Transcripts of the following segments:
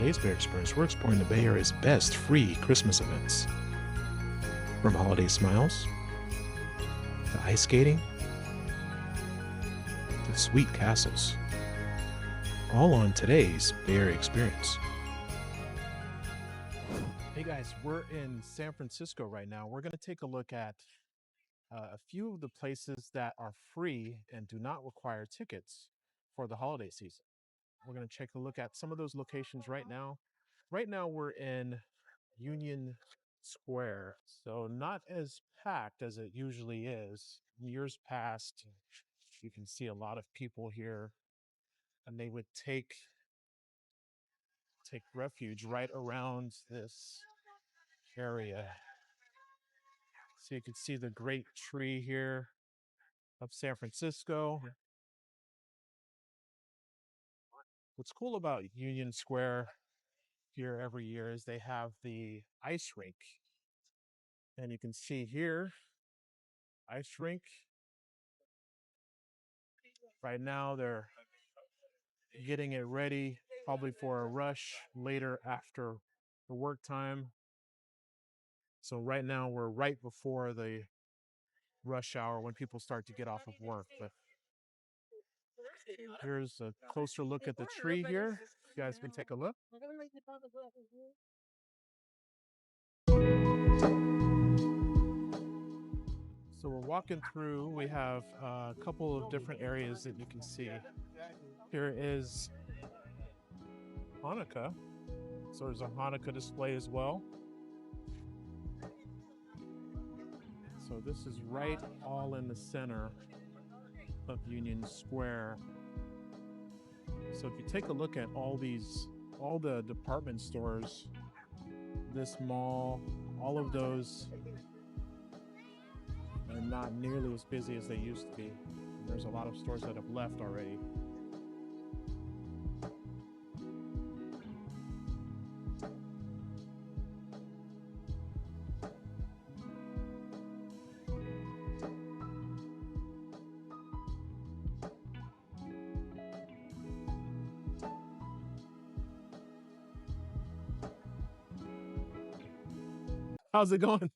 today's Bear Experience, we're exploring the Bay Area's best free Christmas events. From holiday smiles, to ice skating, to sweet castles. All on today's Bay Area Experience. Hey guys, we're in San Francisco right now. We're going to take a look at a few of the places that are free and do not require tickets for the holiday season. We're going to take a look at some of those locations right now. Right now we're in Union Square, so not as packed as it usually is. In years past, you can see a lot of people here, and they would take refuge right around this area. So you can see the great tree here of San Francisco. What's cool about Union Square here every year is they have the ice rink. And you can see here, ice rink. Right now they're getting it ready, probably for a rush later after the work time. So right now we're right before the rush hour when people start to get off of work. But here's a closer look at the tree here. You guys can take a look. So we're walking through. We have a couple of different areas that you can see. Here is Hanukkah. So there's a Hanukkah display as well. So this is right all in the center of Union Square. So if you take a look at all the department stores, this mall, all of those are not nearly as busy as they used to be. There's a lot of stores that have left already. How's it going?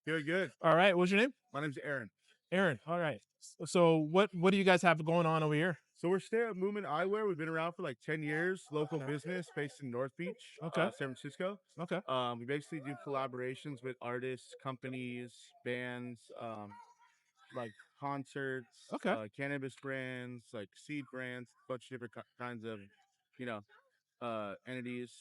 Good, good. All right. What's your name? My name's Aaron. Aaron. All right. So what do you guys have going on over here? So we're Stay Up Movement Eyewear. We've been around for like 10 years. Local business based in North Beach, Okay. San Francisco. Okay. We basically do collaborations with artists, companies, bands, like concerts, Okay. cannabis brands, like seed brands, a bunch of different kinds of, you know, entities.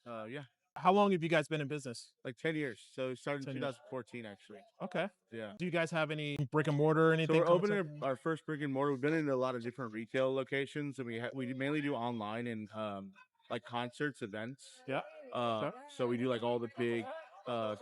Yeah, How long have you guys been in business? like 10 years. So we started in 10 years. 2014, actually. Okay. Yeah. Do you guys have any brick and mortar or anything? So we're coming opening up? our first brick and mortar. We've been in a lot of different retail locations, and we mainly do online and like concerts, events. Yeah. Okay. So we do like all the big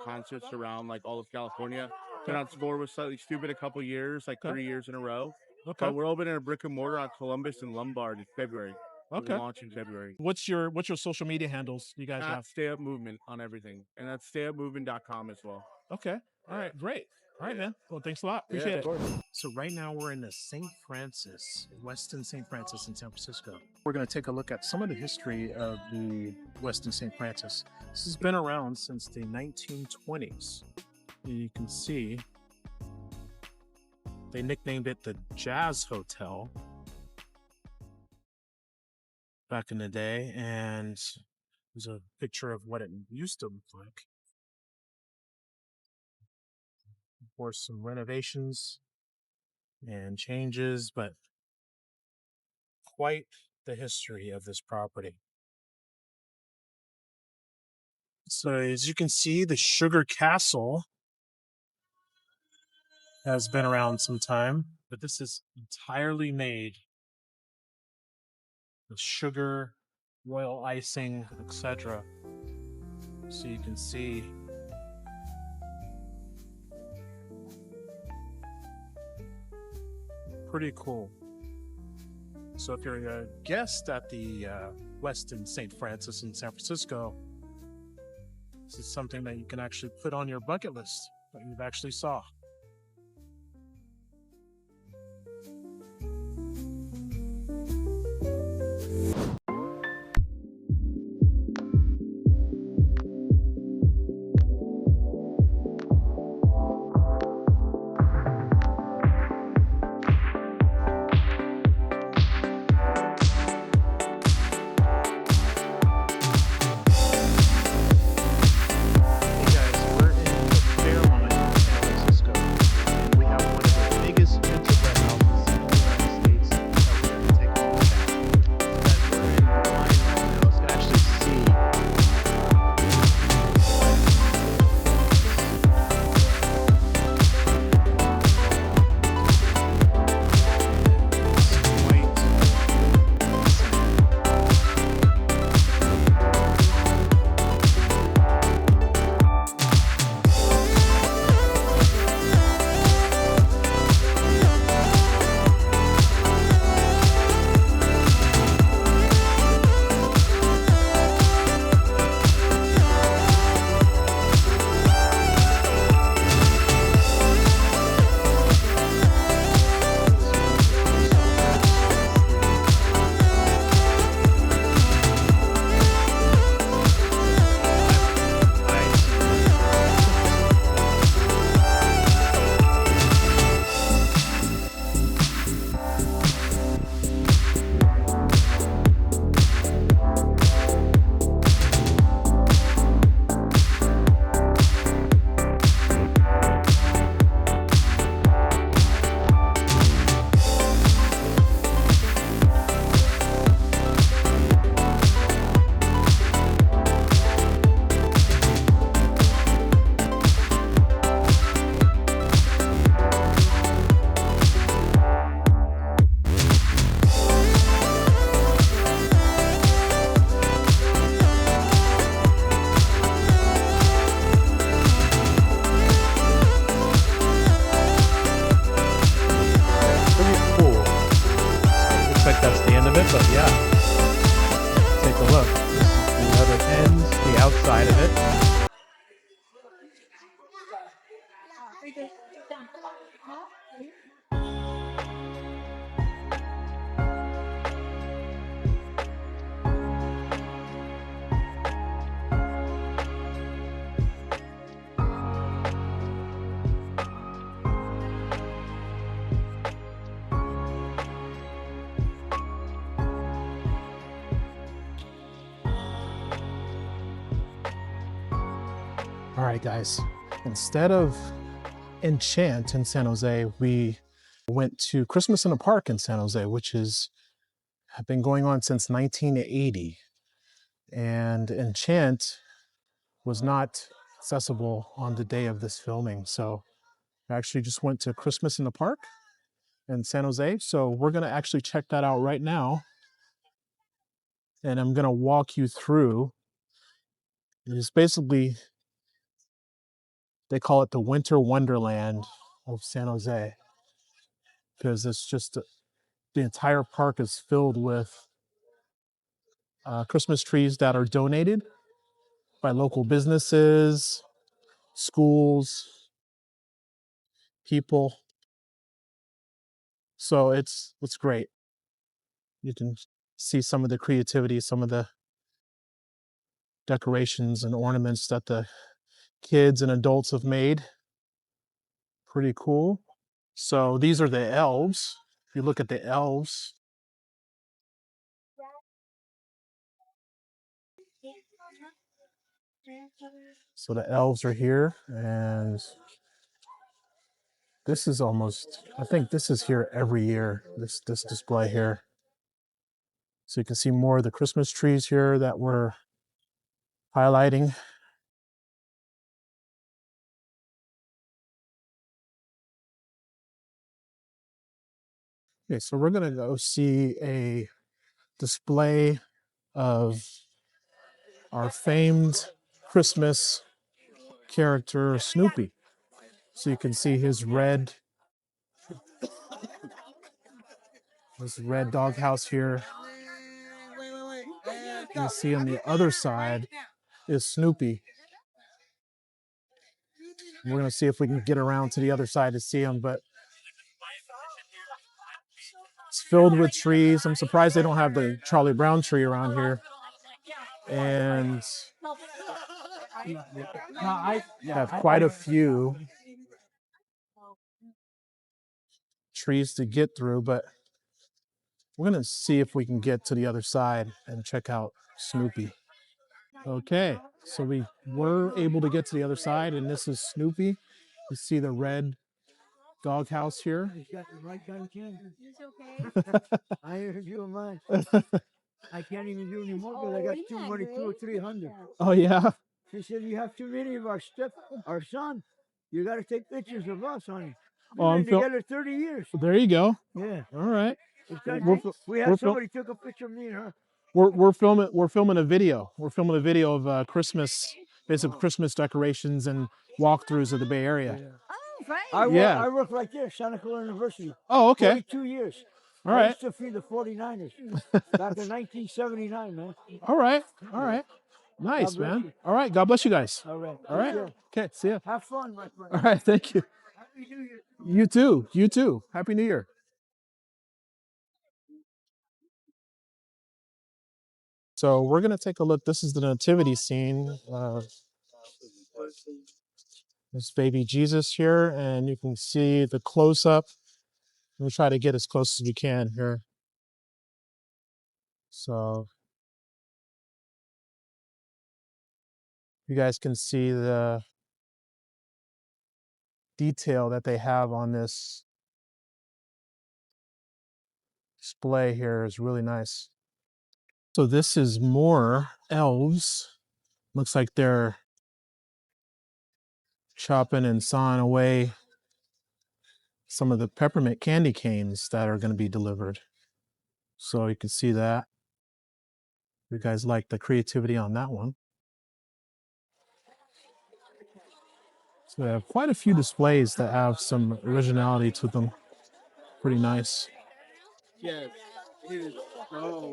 concerts around like all of California. Been on tour with Slightly Stupid a couple years, like Okay. 3 years in a row. Okay. But we're opening a brick and mortar on Columbus and Lombard in February. Okay. We'll launch in February. What's your social media handles you guys At have? Stay Up Movement on everything, and that's stayupmovement.com as well. Okay. All right. Great. All right, man. Well, thanks a lot. Appreciate Yeah, it. of course. So right now we're in the St. Francis, Westin St. Francis in San Francisco. We're going to take a look at some of the history of the Westin St. Francis. This has been around since the 1920s. You can see they nicknamed it the Jazz Hotel back in the day, and there's a picture of what it used to look like. Of course, some renovations and changes, but quite the history of this property. So as you can see, the Sugar Castle has been around some time, but this is entirely made with sugar, royal icing, etc. So you can see pretty cool. So if you're a guest at the Westin St. Francis in San Francisco, this is something that you can actually put on your bucket list that you've actually saw. outside of it. All right, guys, instead of Enchant in San Jose, we went to Christmas in a Park in San Jose, which has been going on since 1980. And Enchant was not accessible on the day of this filming. So I actually just went to Christmas in the Park in San Jose. So we're going to actually check that out right now. And I'm going to walk you through. It's basically, they call it the Winter Wonderland of San Jose, because it's just the entire park is filled with Christmas trees that are donated by local businesses, schools, people. So it's great. You can see some of the creativity, some of the decorations and ornaments that the kids and adults have made. Pretty cool. So these are the elves. If you look at the elves, so the elves are here, and this is almost, I think this is here every year, this display here. So you can see more of the Christmas trees here that we're highlighting. Okay, so we're gonna go see a display of our famed Christmas character Snoopy. So you can see his red doghouse here. You see on the other side is Snoopy. We're gonna see if we can get around to the other side to see him, but it's filled with trees. I'm surprised they don't have the Charlie Brown tree around here. And have quite a few trees to get through, but we're gonna see if we can get to the other side and check out Snoopy. Okay, so we were able to get to the other side, and this is Snoopy. You see the red doghouse here. He's got the right gun, Ken. It's okay. I heard you in mine. I can't even do anymore because I got too many, 200 or 300. Oh yeah. She said you have too many of our son. You got to take pictures of us, honey. We've been together 30 years. There you go. Yeah. All right. We had somebody took a picture of me and her. We're filming a video. We're filming a video of Christmas, basic Christmas decorations and walkthroughs of the Bay Area. Yeah. Oh, right. I work right there, Santa Clara University. Oh, okay. 42 years. All right. I used to feed the 49ers back in 1979, man. All right. All right. Nice, man. You. All right. God bless you guys. All right. All right. Okay. See ya. Have fun, my friend. All right. Thank you. Happy New Year. You too. You too. Happy New Year. So we're going to take a look. This is the nativity scene. This baby Jesus here, and you can see the close-up. We'll try to get as close as we can here. So you guys can see the detail that they have on this display here is really nice. So this is more elves. Looks like they're chopping and sawing away some of the peppermint candy canes that are going to be delivered. So you can see that. You guys like the creativity on that one. So we have quite a few displays that have some originality to them. Pretty nice. Yes, it is. Oh.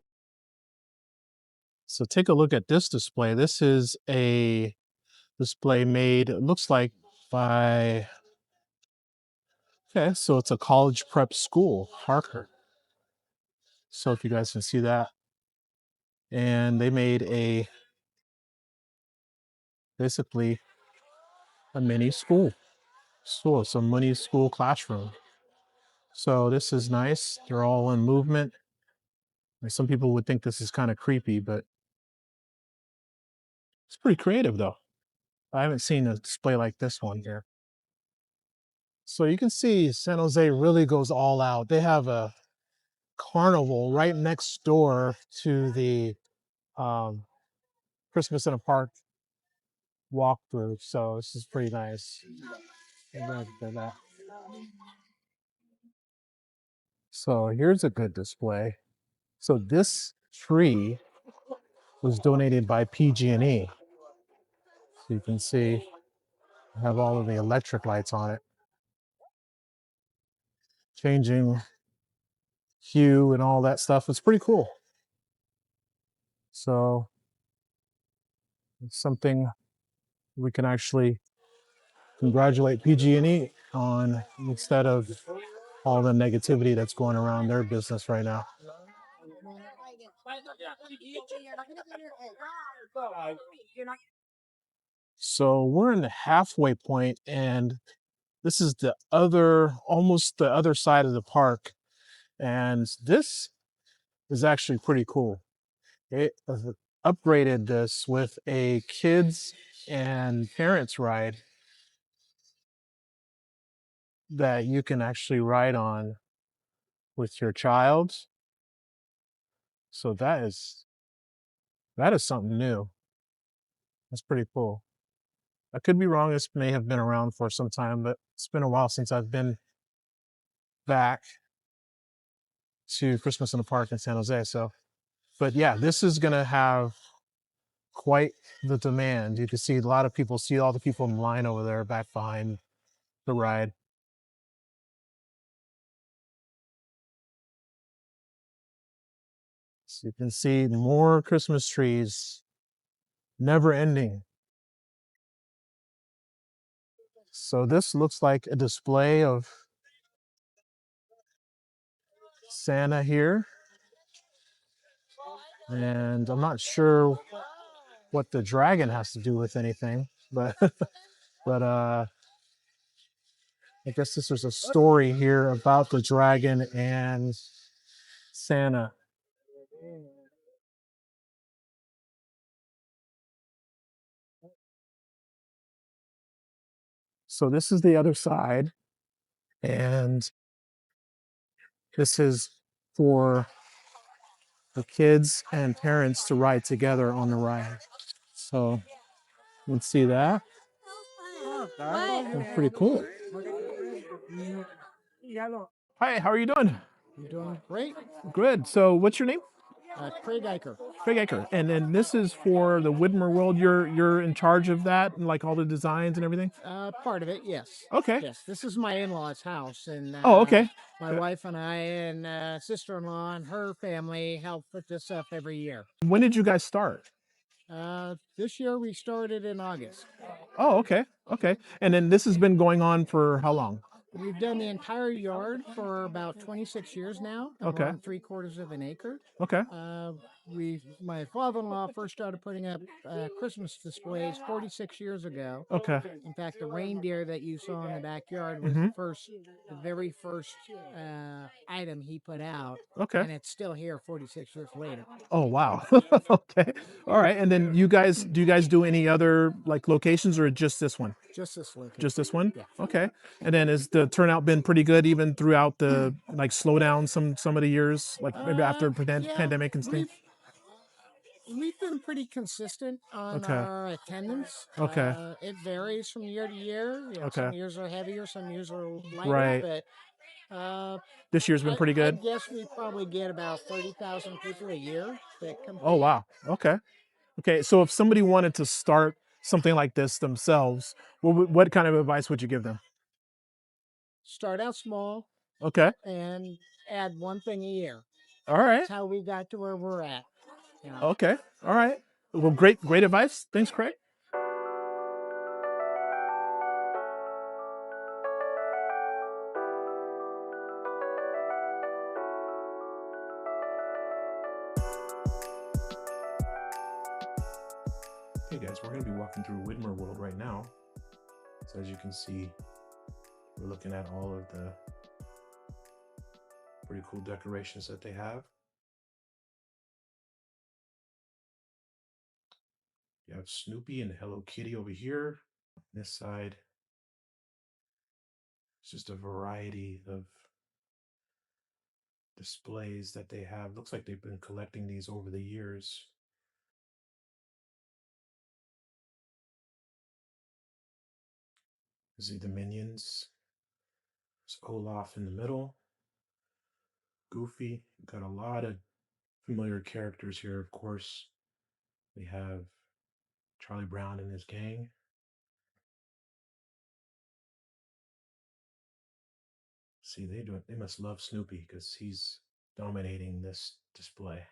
So take a look at this display. This is a display made, it looks like by, okay, so it's a college prep school, Harker. So if you guys can see that. And they made a, basically a mini school. So it's a mini school classroom. So this is nice. They're all in movement. Some people would think this is kind of creepy, but it's pretty creative though. I haven't seen a display like this one here. So you can see San Jose really goes all out. They have a carnival right next door to the um, Christmas in a Park walkthrough. So this is pretty nice. So here's a good display. So this tree was donated by PG&E. So you can see I have all of the electric lights on it, changing hue and all that stuff. It's pretty cool. So it's something we can actually congratulate PG&E on instead of all the negativity that's going around their business right now. So we're in the halfway point, and this is the other, almost the other side of the park. And this is actually pretty cool. It upgraded this with a kids and parents ride that you can actually ride on with your child. So that is something new. That's pretty cool. I could be wrong. This may have been around for some time, but it's been a while since I've been back to Christmas in the Park in San Jose. So, but yeah, this is going to have quite the demand. You can see a lot of people, see all the people in line over there back behind the ride. So you can see more Christmas trees, never ending. So this looks like a display of Santa here. And I'm not sure what the dragon has to do with anything, but but I guess this is a story here about the dragon and Santa. So this is the other side, and this is for the kids and parents to ride together on the ride. So let's see that. That's pretty cool. Hi, how are you doing? I'm doing great. Good. So what's your name? Craig Eicher. Craig Aker. And then this is for the Widmer World. You're in charge of that and like all the designs and everything? Part of it, yes. Okay. Yes, this is my in-laws' house, and Oh, okay. my wife and I and sister-in-law and her family help put this up every year. When did you guys start? This year we started in August. Oh, okay. Okay. And then this has been going on for how long? We've done the entire yard for about 26 years now, and Okay. we're on 3/4 of an acre. Okay. My father-in-law first started putting up Christmas displays 46 years ago. Okay. In fact, the reindeer that you saw in the backyard was Mhm. the very first item he put out, Okay. and it's still here 46 years later. Oh, wow. Okay. All right. And then do you guys do any other like locations or just this one? Just this location. Just this one? Yeah. Okay. And then has the turnout been pretty good even throughout the like slowdown some of the years, like maybe after pandemic and stuff? We've been pretty consistent on Okay. our attendance. Okay. It varies from year to year. Okay. Some years are heavier, some years are lighter. Right. But This year's been pretty good. I guess we probably get about 30,000 people a year that come. Oh, wow. Okay. Okay. So if somebody wanted to start something like this themselves, what kind of advice would you give them? Start out small Okay. and add one thing a year. All right. That's how we got to where we're at. Yeah. Okay. All right. Well, great advice. Thanks, Craig. Hey guys, we're going to be walking through Widmer World right now. So as you can see, we're looking at all of the pretty cool decorations that they have. You have Snoopy and Hello Kitty over here. On this side, it's just a variety of displays that they have. Looks like they've been collecting these over the years. You see the Minions. There's Olaf in the middle. Goofy. Got a lot of familiar characters here, of course. We have Charlie Brown and his gang. See, they must love Snoopy because he's dominating this display.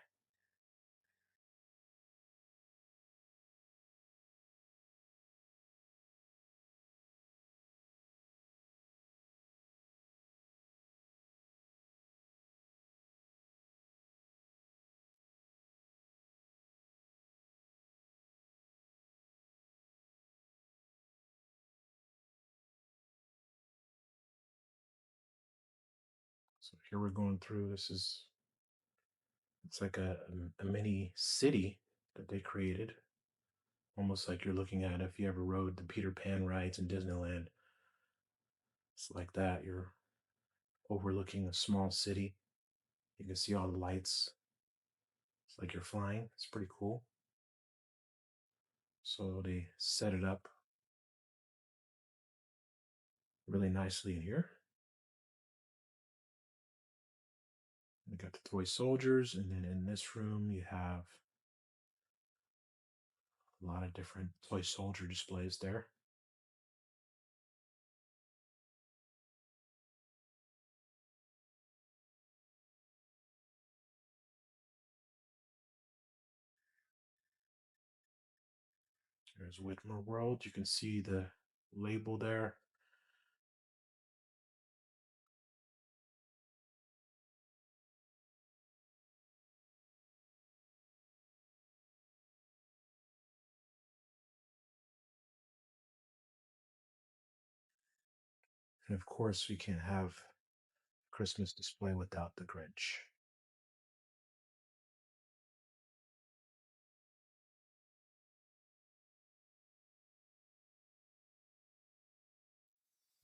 So here we're going through. It's like a mini city that they created, almost like you're looking at if you ever rode the Peter Pan rides in Disneyland. It's like that. You're overlooking a small city. You can see all the lights. It's like you're flying. It's pretty cool. So they set it up really nicely in here. We got the toy soldiers, and then in this room you have a lot of different toy soldier displays there. There's Whitmer World. You can see the label there. And of course, we can't have Christmas display without the Grinch.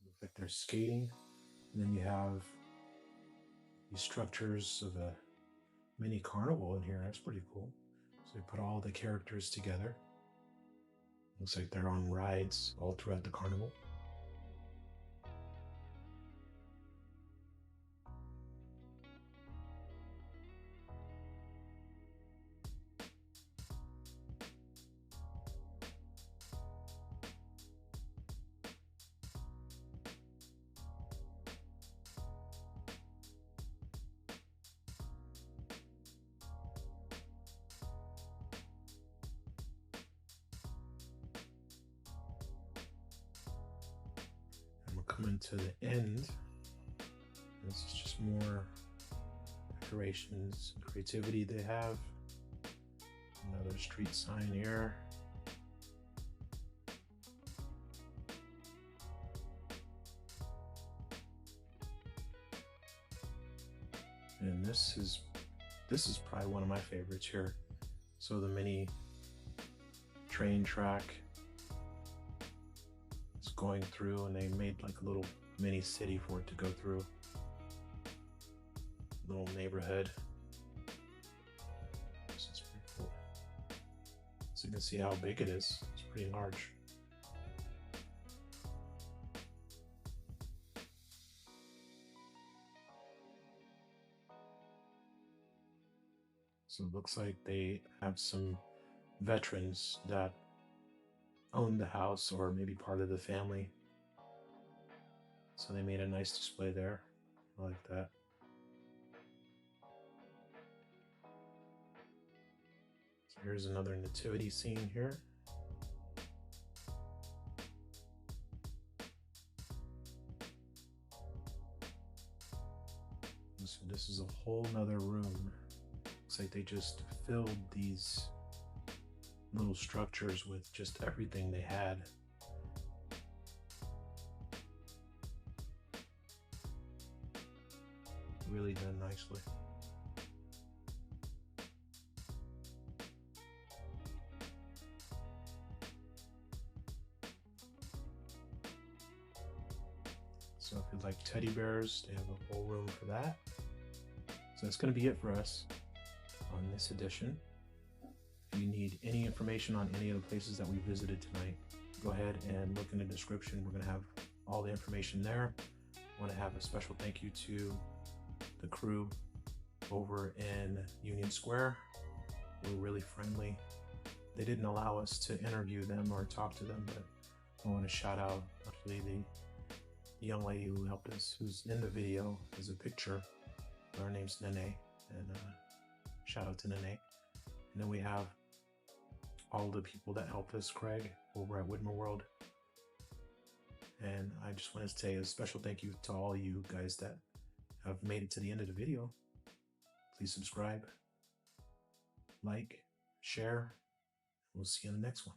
Looks like they're skating. And then you have these structures of a mini carnival in here. That's pretty cool. So they put all the characters together. Looks like they're on rides all throughout the carnival. And we're coming to the end. This is just more decorations and creativity they have. Another street sign here. And this is probably one of my favorites here. So the mini train track is going through, and they made like a little mini city for it to go through. Little neighborhood. This is pretty cool. So you can see how big it is. It's pretty large. So it looks like they have some veterans that own the house or maybe part of the family. So they made a nice display there. I like that. Here's another nativity scene here. So this is a whole nother room. Looks like they just filled these little structures with just everything they had. Really done nicely. So if you like teddy bears, they have a whole room for that. So that's going to be it for us on this edition. If you need any information on any of the places that we visited tonight, go ahead and look in the description. We're going to have all the information there. I want to have a special thank you to the crew over in Union Square. They were really friendly. They didn't allow us to interview them or talk to them, but I want to shout out actually the young lady who helped us, who's in the video. There's a picture. Her name's Nene, and shout out to Nene. And then we have all the people that helped us, Craig, over at Whitmer World. And I just want to say a special thank you to all you guys that have made it to the end of the video. Please subscribe, like, share. We'll see you in the next one.